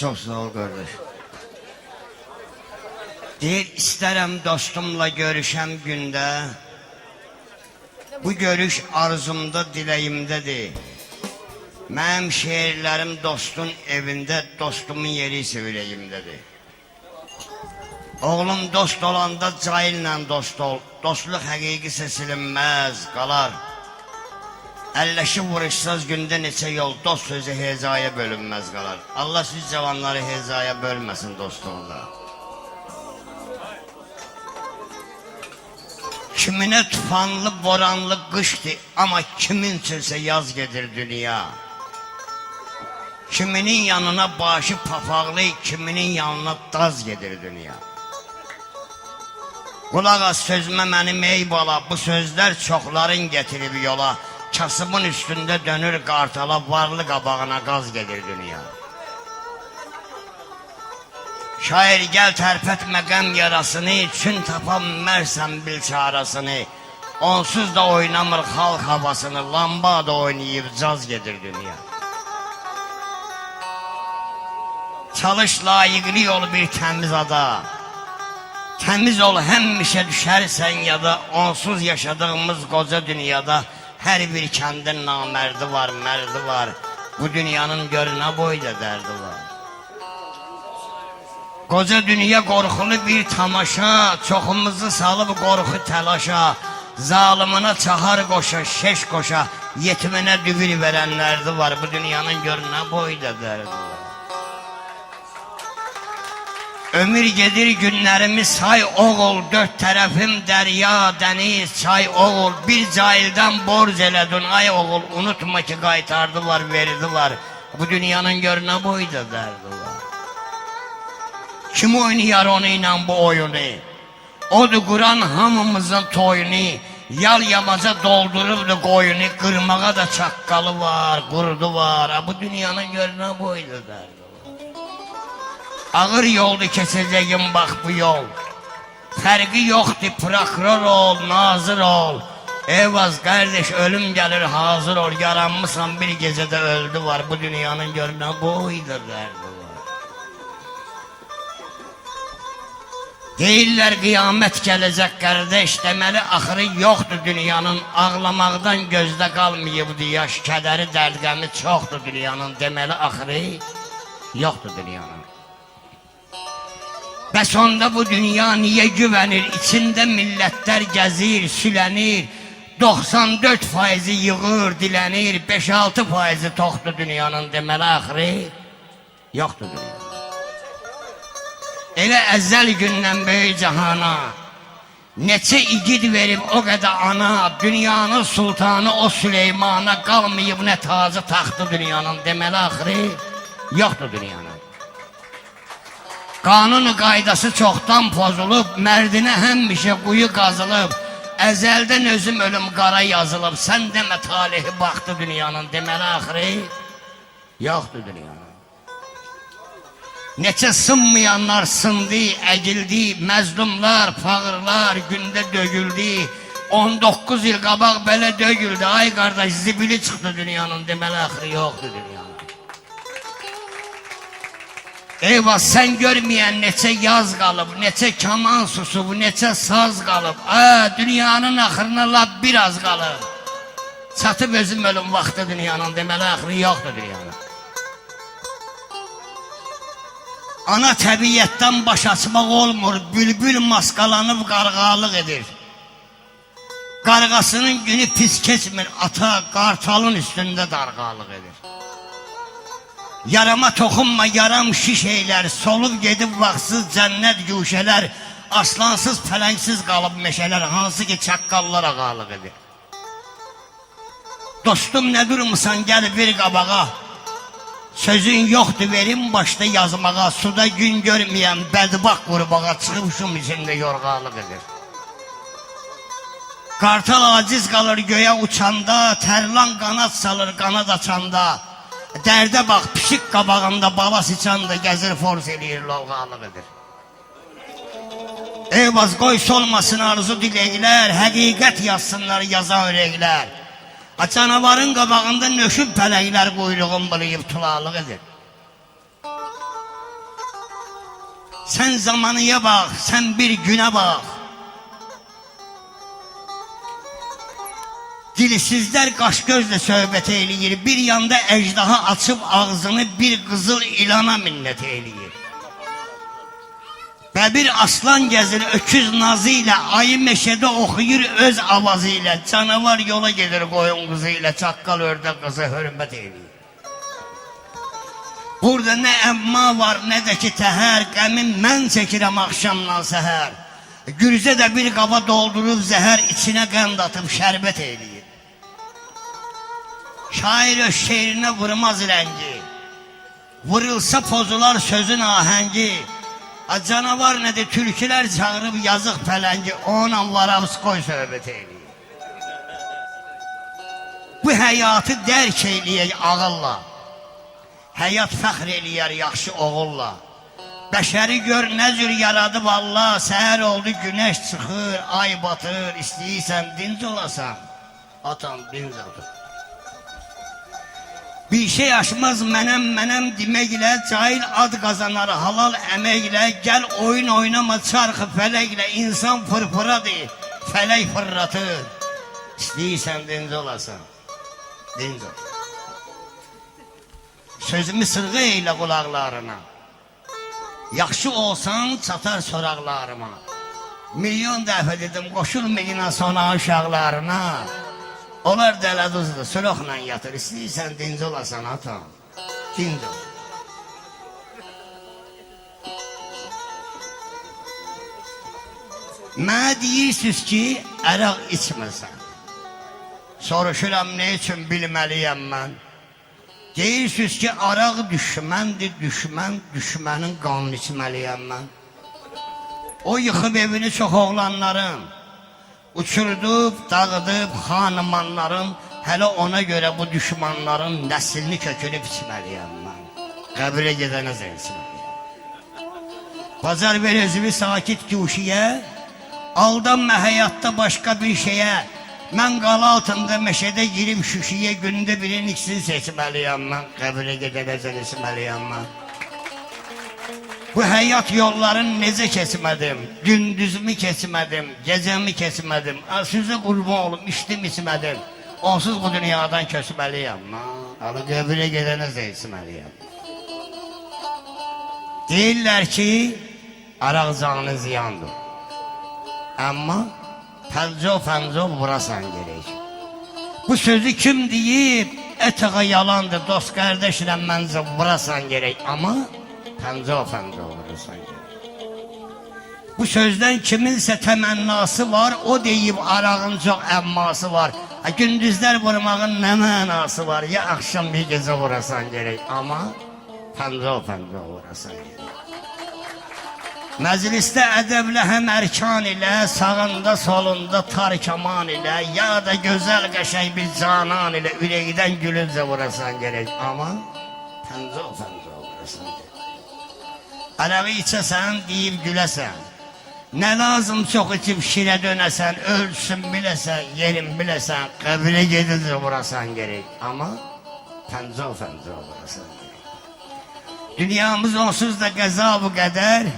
Çok sağ ol kardeş. Deyir, istərəm dostumla görüşəm gündə. Bu görüş arzumda, diləyimdədir. Mənim şeirlərim dostun evində, dostumun yeri ürəyimdədir. Oğlum dost olanda cahillə dost ol. Dostluq həqiqisi silinməz, qalar. Əlləşi vuruşsaz gündə neçə yol, dost sözü hezaya bölünməz qalar. Allah siz cavanları hezaya bölməsin dostluğunda. Kiminə tufanlı, boranlı qışdır, amma kimin üçünsə yaz gedir dünya. Kiminin yanına başı papaqlı, kiminin yanına daz gedir dünya. Qulaq az sözümə mənim ey bala, bu sözlər çoxların getirib yola. Kasımın üstündə dönür qartala, varlı qabağına qaz gedir dünya. Şair gəl tərpətmə qəm yarasını, çün tapan mərsən bil çarasını. Onsuz da oynamır xalq havasını, lamba da oynayıb caz gedir dünya. Çalış layiqli ol bir təmiz ada. Təmiz ol həmişə düşərsən ya da, onsuz yaşadığımız qoca dünyada hər bir kəndin namərdi var, mərdi var. Bu dünyanın görünə boyda dərdi var. Qoca dünya qorxulu bir tamaşa, çoxumuzu salıb qorxu təlaşa. Zalimına çahar qoşa, şeş qoşa, yetiminə düvür verənlərdi var. Bu dünyanın görünə boyda dərdi var. Ömür gedir günlərimi say oğul, dörd tərəfim dərya, dəniz, çay oğul. Bir cahildən borc elədin ay oğul, unutma ki qaytardı var, verdi var. Bu dünyanın görünə boyda dərdi var. Kim oynayar onu ilə bu oyunu? Odur Quran hamımızın toyunu, yal yamaca doldurubdu qoyunu. Qırmağa da çaqqalı var, qurdu var. Bu dünyanın görünə boyda dərdi. Ağır yoldu keçəcəyim bax bu yol. Fərqi yoxdur, prokuror ol, nazır ol. Eyvaz qardeş, ölüm gəlir, hazır ol. Yaranmışsan bir gecədə öldü var. Bu dünyanın görünə boyda dərdi var. Deyirlər qiyamət gələcək qardeş, deməli axırı yoxdur dünyanın. Ağlamaqdan gözdə qalmayıbdı yaş, kədəri dərdqəmi çoxdur dünyanın. Deməli axırı yoxdur dünyanın. Bəs onda bu dünya niyə güvənir? İçində millətlər gəzir, sülənir. 94% yığır, dilənir. 5-6% toxdur dünyanın. Deməli axırı yoxdur dünyanın. Elə əzəl gündən böyük cahana, neçə igid verib o qədər ana, dünyanın sultanı o Süleymana, qalmayıb nə tacı taxtı dünyanın. Deməli axırı yoxdur dünyanın. Qanun qaydası çoxdan pozulub, mərdinə həmişə quyu qazılıb. Əzəldən özüm ölüm qara yazılıb, sən demə talihi baxdı dünyanın. Deməli axırı yoxdur dünyanın. Neçə sınmayanlar sındı, əkildi, məzlumlar, fağırlar gündə dögüldü. 19 il qabaq belə dögüldü, ay qardaş zibili çıxdı dünyanın. Deməli axırı yoxdur dünyanın. Eyvah, sən görməyən neçə yaz qalıb, neçə kaman susub, neçə saz qalıb. Dünyanın axırına lap biraz qalıb. Çatıb özüm ölüm vaxtı dünyanın. Deməli axırı yoxdur dünyanın. Ana təbiyyətdən baş açmaq olmur, bülbül maskalanıb qarğalıq edir. Qarğasının günü pis keçmir, ata qartalın üstündə darğalıq edir. Yarama toxunma, yaram şiş eylər, solub gedib vaxtsız cənnət güşələr, aslansız, fələngsiz qalıb meşələr, hansı ki çaqqallar ağalıq edir. Dostum, nə durmusan, gəl bir qabağa, sözün yoxdur, verim başda yazmağa, suda gün görməyən bədbax qurbağa, çıxıbşum içində yorğalıq edir. Qartal aciz qalır göyə uçanda, tərlan qanad salır qanad açanda, dərdə bax, pişik qabağında bala sıçanda gəzir, forz eləyir, lovğalıq edir. Eyvaz, qoy solmasın arzu diləklər, həqiqət yazsınlar yazan ürəklər. Canavarın qabağında nöşüb pələklər quyruğun bulayıb tulalıq edir. Sen zamanıya bak, sen bir güne bak. Dilsizler kaş gözle söhbət eləyir. Bir yanda ejdaha açıp ağzını bir kızıl ilana minnet eləyir. Ve bir aslan gezir öküz nazı ile, ayı meşede oxuyur öz avazı ile. Canavar yola gelir koyun kızı ile, çakkal ördek kızı hürmet eləyir. Burada ne emma var ne de ki təhər, qəmin mən çəkirəm axşamdan səhər. Gürzə də bir qaba doldurub zəhər, içine qənd atıb şərbət eləyir. Şair öz şeirinə vurmaz rəngi, vurulsa pozular sözün ahəngi. Canavar nədir, türkülər çağırıb yazıq pələngi, onunla varavs qoy söhbət eləyir. Bu həyatı dərk eləyək ağılla, həyat fəxr eləyər yaxşı oğulla. Bəşəri gör nə cür yaradıb Allah, səhər oldu günəş çıxır, ay batır, istəyirsən dinc olasan, atam dinc olur. Bir şey aşmaz mənəm deməklə, cahil ad qazanar halal əməklə, gəl oyun oynama çarxı fələklə, insan fırfıradır, fələk fırlatır. İstəyirsən dinc olasan, dinc ol. Sözümü sırğı eylə qulaqlarına, yaxşı olsan çatar soraqlarıma. Milyon dəfə dedim, qoşulmayın sona uşaqlarına. Onlar dələduzdur, sürüqlə yatır. İstəyirsən dinc olasan atam, dinc ol. Mənə deyirsiniz ki, əraq içməsən. Soruşuram, ne üçün bilməliyəm mən? Deyirsiniz ki, araq düşməndir, düşmənin qanını içməliyəm mən. O yıxıb evini çox oğlanların, uçurdub, dağıdıb xanımanların, hələ ona görə bu düşmanların nəslini kökünüb içməliyəm mən. Qəbirə gedənə zənciliyəm. Bazar ver özümü sakit güşiyə, aldanma həyatda başqa bir şeyə. Mən qala altında meşədə girib şüşiyə, gündə birinin ikisini seçməliyəm mən. Qəbirə gedənə zənciliyəm mən. Bu həyat yollarını necə keçmədim, gündüzümü keçmədim, gecəmi keçmədim, sözə qurban olum, içdim içmədim, onsuz bu dünyadan köçməliyəm. Alı qəbirə gedənə içməliyəm. Deyirlər ki, araq canlı ziyandır. Amma pəncov vurasan gerek. Bu sözü kim deyib, etağa yalandır, dost qardaşla məncə vurasan gerek. Amma pəncov vurasan gerek. Bu sözdən kiminsə təmənnası var, o deyib arağın çox əmması var. Gündüzlər vurmağın nə mənası var, ya akşam bir gecə vurasan gerek. Amma pəncov vurasan gerek. Məclisdə ədəblə həm ərkan ilə, sağında solunda tar kaman ilə, ya da gözəl qəşəng bir canan ilə ürəkdən gülüncə vurasan gerek. Amma pəncov vurasan gerek. Ələvi içəsən, deyib güləsən, nə lazım çox içib şirə dönəsən, ölsün biləsən, yerin biləsən, qəbirə gedincə vurasan gerek. Amma pəncov vurasan gerek. Dünyamız onsuz da qəza bu qədər,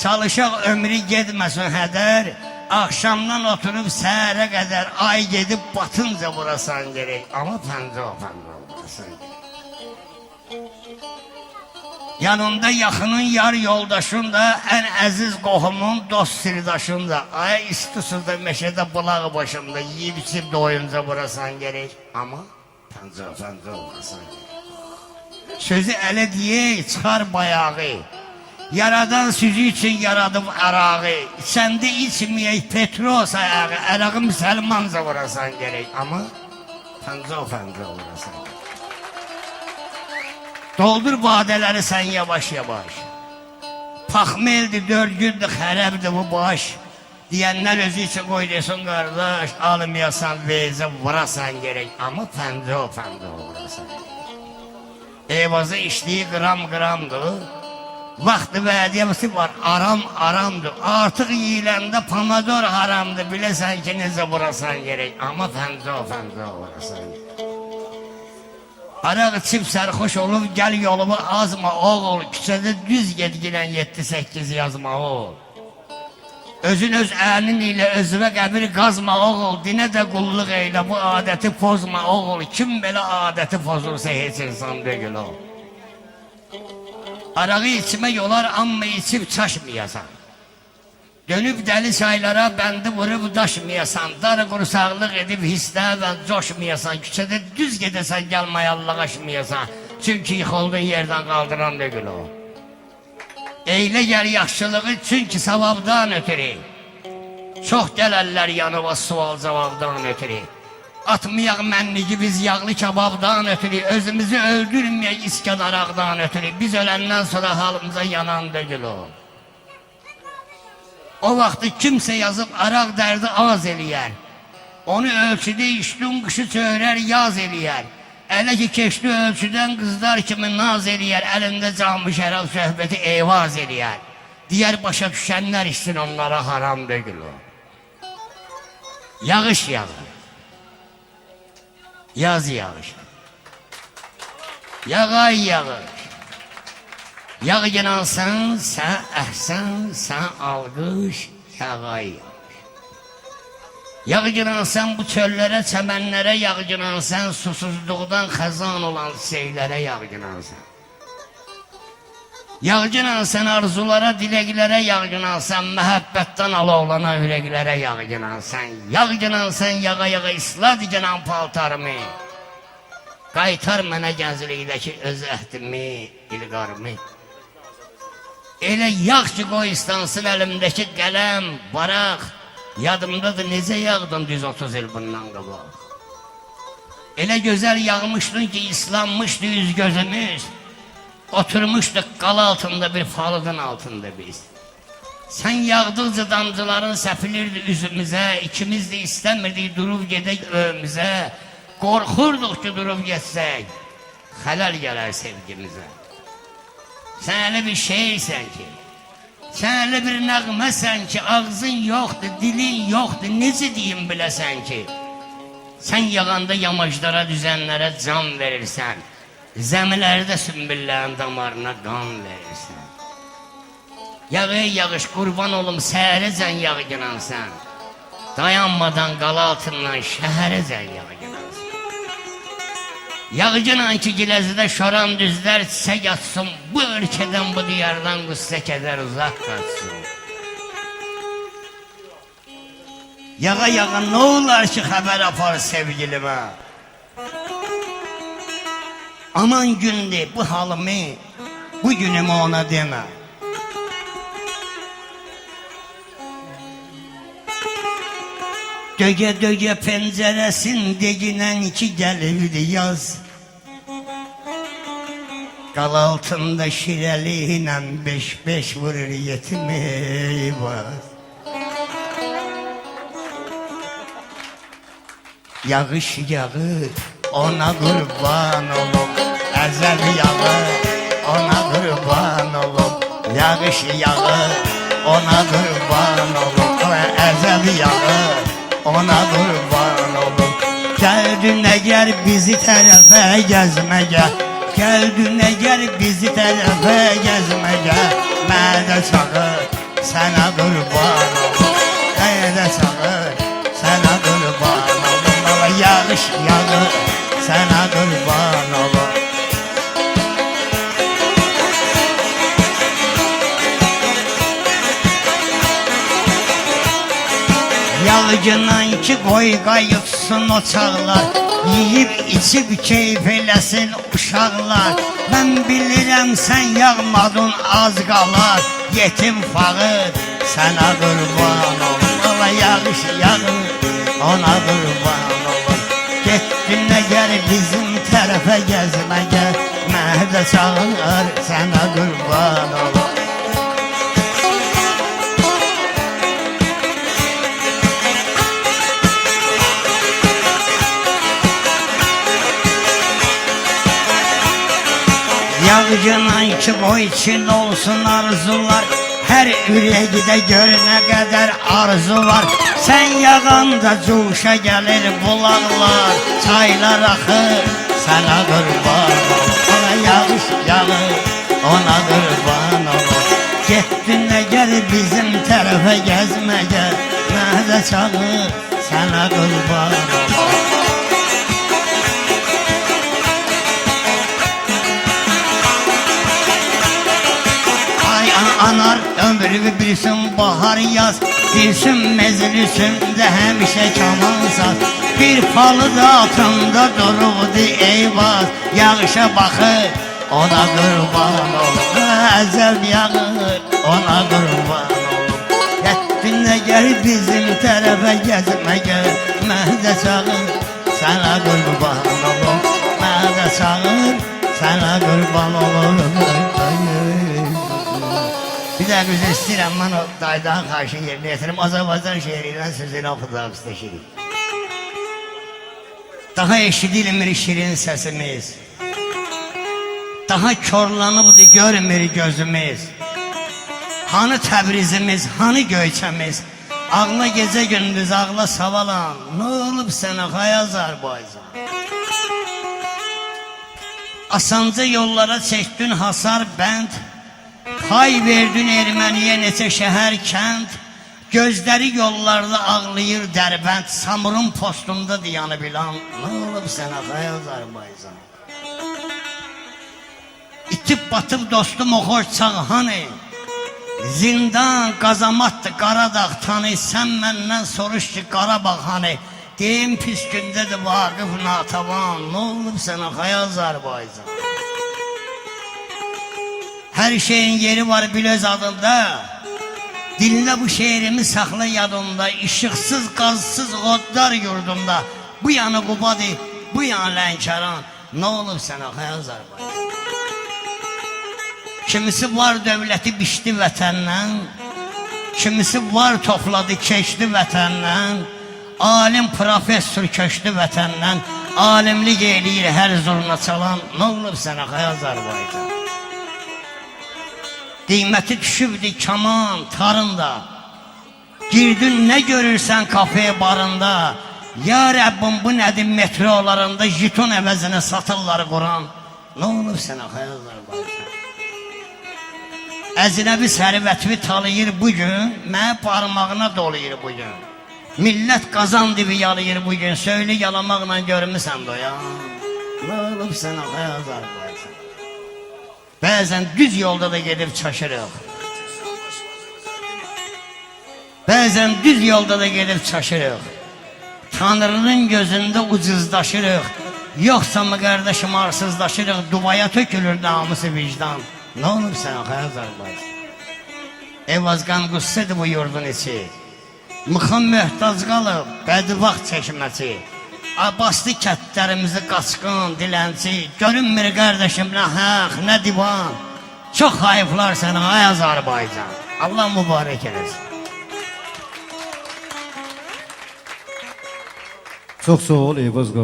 çalışaq ömrü gedməsin hədər, akşamdan oturub səhərə qədər, ay gedib batınca vurasan gerek. Amma pəncov vurasan gerek. Yanında yaxının yar yoldaşın da, ən əziz qohumun dost sirdaşın da, ay istusuzda meşədə bulağı başımda, yiyib içib doyunca vurasan gerek. Amma pəncov vurasan gerek. Sözü ələ deyək, çıxar bayağı, yaradan süzü için yaradım arağı, səndə içməyək Petros ayağı, ərağı müsəlmanca vurasan gerek. Amma pəncov vurasan gerek. Doldur badələri sən yavaş yavaş, paxmeldir, 4 gündür, xərəbdir bu baş, deyənlər özü için qoy desin qardaş, almayasan veyzə vurasan gerek. Amma pəncov vurasan gerek. Eyvazı işliyi qramdır, vaxtı vədiyəmsi var, aramdır, artıq yiyiləndə pomidor haramdır, biləsən ki necə vurasan gerek. Amma pəncov vurasan gerek. Araq içib sərxoş olub, gəl yolumu azma oğul, küçədə düz gedgilən 7-8 yazma oğul. Özün öz əlin ilə özünə qəbir qazma oğul, dinə də qulluq eylə, bu adəti pozma oğul. Kim belə adəti pozursa heç insan deyil o. Arağı içmək olar, amma içib çaşmayasan. Dönüb dəli çaylara bəndi vurub daşmayasan, dar qursaqlıq edib hisslərdən coşmayasan, küçədə düz gedəsən, gəlmayallığaşmayasan, çünki yıxıldığın yerdən qaldıran deyil o. Eylə gəl yaxşılığı, çünki savabdan ötürü. Çox gələrlər yanıva sual cavabdan ötürü. Atmayaq mənligi biz yağlı kababdan ötürü, özümüzü öldürməyək iskan araqdan ötürü, biz öləndən sonra halımıza yanan deyil o. O vaxtı kimsə yazıb araq dərdi az eləyər. Onu ölçüdə işdun qışı çöyrər yaz eləyər. Ələ ki keçdi ölçüdən qızlar kimi naz eləyər. Əlində camı şərab söhbəti eyvaz eləyər. Digər başa düşənlər içsin onlara haram deyil o. Yağış yağır. Yaz yağış. Yağay yağır. Yağ genalsan, sən əhsən, sən alqış, yağay yağış. Yağ genalsan bu çöllərə, çəmənlərə, yağ genalsan susuzluqdan xəzan olan şeylərə, yağ genalsan. Yağ genalsan arzulara, diləklərə, yağ genalsan məhəbbətdən alovlana ürəklərə, yağ genalsan. Yağ genalsan, yağa-yağa islah digənən paltarımı. Qaytar mənə gənclikdəki öz əhdimi, ilqarımı. Elə yağ ki qoy istansın əlimdəki qələm, baraq. Yadımdadır necə yağdın düz 30 il bundan qabaq. Elə gözəl yağmışdın ki islanmışdı üz gözümüz. Oturmuşduq qala altında bir falıdın altında biz. Sən yağdıqca damcıların səpilirdi üzümüzə. İkimiz də istəmirdik durub gedək övümüzə. Qorxurduq ki durub geçsək, xələl gələr sevgimizə. Sən elə bir şeysən ki, sən elə bir nəğməsən ki, ağzın yoxdur, dilin yoxdur, necə deyim biləsən ki, sən yağanda yamaclara, düzənlərə can verirsən, zəmilərdə sümbüllərin damarına qan verirsən. Yağıya yağış, qurban olum, səhərəcən yağ günansan, dayanmadan qala altından şəhərəcən yağ günansan. Yağıcınan ki giləzidə şoran düzlər çiçək atsın, bu ölkədən, bu diyardan qüssə kədər uzaq qaçsın. Yağa-yağa nə olar ki xəbər apar sevgilimə? Aman gündür bu halımı, bu günümü ona demə. Döge-döge pəncərəsin deginən ki gəlirdi yaz. Qal altında şirəli ilə 5-5 vurur yetim eyvaz. Yağış yağır, ona qurban olub, əzəl yağır, ona qurban olub. Yağış yağır, ona qurban olub, əzəl yağır, ona qurban olub. Gəldin əgər bizi tərəfə gəzməgə, gəldin əgər bizi tərəfə gəzməgə, mədə çağır, sənə qurban olub, mədə çağır, sənə qurban olub. Yağış yağır, sənə qurban olub. Yağcınan ki qoy qayıtsın o çağlar, yiyib içib keyf eləsin uşaqlar. Mən bilirəm sən yağmadın az qalar, yetim fağır, sənə qurban olub. Yağış yağır, ona qurban olub. Getdin əgər bizim tərəfə gəzməgə, məhdə çağır, sənə qurban olub. Yağcınan ki boy için olsun arzular, her ürəkdə gör nə qədər arzu var. Sən yağanda cuşa gəlir bulaqlar, çaylar axır, sana kurban ol. Ona yağış yağır, ona kurban ol. Getdin əgər bizim tərəfə gəzməyə, mənə çağır, sana kurban ol. Anar ömrümü bilsin bahar yaz, bilsin meclisinde hemşe kaman saz. Bir palı da altında dururdu eyvaz, yağışa bakır ona kurban olur. Əzəl yağır ona kurban olur. Getdin gel bizim tərəfə gəzməyə, mənə çağır sana kurban olur. Mənə çağır sana kurban olur. Bir daha güzel istəyirəm, mən o daydan karşı yerinə yetirim. Azərbaycan şehriyle sözünü oxuduğum istəşirik. Daha eşidilmir şirin sesimiz, daha körlanıbdır görmür gözümüz. Hani Təbrizimiz, hani Göyçəmiz, ağla gece gündüz ağla savalan. Ne olub sənə hay Azərbaycan? Asanca yollara çəkdin hasar bənd, pay verdin Erməniyə neçə şəhər kənd. Gözləri yollarda ağlayır Dərbənd, Samurun postunda diyanı bilan. Ne olub sənə hay Azərbaycan? İtib batıb dostum oxor çağhanı, zindan qazamatdı Qaradağ tanı. Sən məndən soruş ki Qarabağ hani, deyim pis gündədir Vaqif Natavan. Ne olub sənə hay Azərbaycan? Her şeyin yeri var bil öz adında, dinle bu şehrimi sakla yadında. Işıksız gazsız odlar yurdumda, bu yanı Qubadi, bu yanı Lənkəran. Ne olub sənə hay Azərbaycan? Kimisi var dövləti biçdi vətəndən, kimisi var topladı keçdi vətəndən. Alim professor köçdü vətəndən, alimlik eləyir hər zurna çalan. Ne olub sənə hay Azərbaycan? Qiyməti düşübdü kaman tarında, girdin ne görürsən kafeye barında. Ya Rəbbim bu nədir metrolarında, jiton əvəzinə satırlar Quran. Ne olub sənə hay Azərbaycan? Əzinəbi sərvətvi talayır bugün, mənə parmağına dolayır bugün. Millət qazan dibi yalayır bugün, söyle yalamaqla görmüsən doyan. Ne olub sənə hay Azərbaycan? Bəzən düz yolda da gedib çaşırıq, bəzən düz yolda da gedib çaşırıq. Tanrının gözündə ucuzdaşırıq, yoxsa mı qardaşım arsızdaşırıq. Duvaya tökülür namusu vicdan. Ne olub sənə hay Azərbaycan? Evazqan qüssədir bu yurdun içi, mıxın möhtac qalıb bədvaxt çəkməsi. Abaslı kətlərimizi qaçqın dilənçi, görünmür qardaşım nə haq nə divan. Çox hayıflar sənə hay Azərbaycan. Allah mübarək eləsin. Çox sağ ol Eyvaz qardaş.